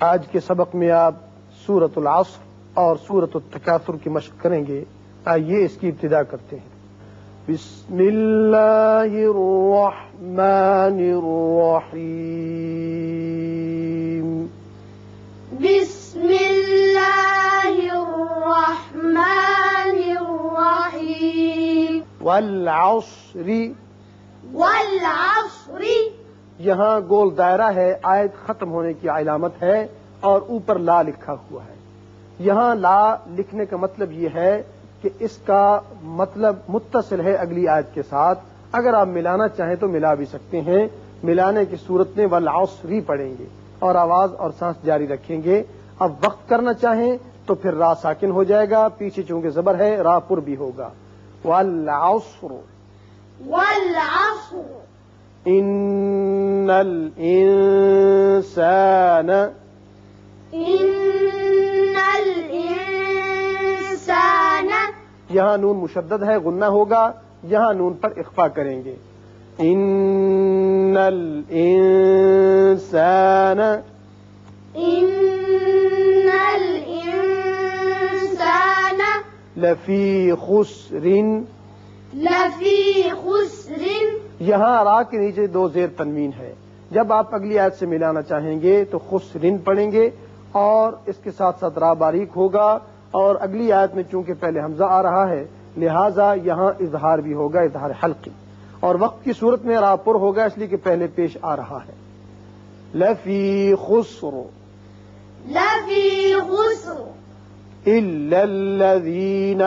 آج کے سبق میں آپ سورۃ العصر اور سورۃ التکاثر کی مشق کریں گے. آئیے اس کی ابتدا کرتے ہیں. بسم اللہ الرحمن الرحیم. بسم اللہ الرحمن الرحیم. والعصر. والعصر. یہاں گول دائرہ ہے، آیت ختم ہونے کی علامت ہے اور اوپر لا لکھا ہوا ہے. یہاں لا لکھنے کا مطلب یہ ہے کہ اس کا مطلب متصل ہے اگلی آیت کے ساتھ. اگر آپ ملانا چاہیں تو ملا بھی سکتے ہیں. ملانے کی صورت میں والعصر پڑھیں گے اور آواز اور سانس جاری رکھیں گے. اب وقت کرنا چاہیں تو پھر را ساکن ہو جائے گا، پیچھے چونکہ زبر ہے را پر بھی ہوگا. والعصر. والعصر. ان الانسان. ان الانسان. یہاں نون مشدد ہے، غنہ ہوگا، یہاں نون پر اخفا کریں گے. ان الانسان. ان الانسان. لفی خسر. لفی خسر. یہاں را کے نیچے دو زیر تنوین ہے. جب آپ اگلی آیت سے ملانا چاہیں گے تو خسرن پڑھیں گے اور اس کے ساتھ ساتھ را باریک ہوگا، اور اگلی آیت میں چونکہ پہلے حمزہ آ رہا ہے لہذا یہاں اظہار بھی ہوگا، اظہار حلقی، اور وقت کی صورت میں را پر ہوگا اس لیے کہ پہلے پیش آ رہا ہے. لفی خسر. لفی خسر. الا الذین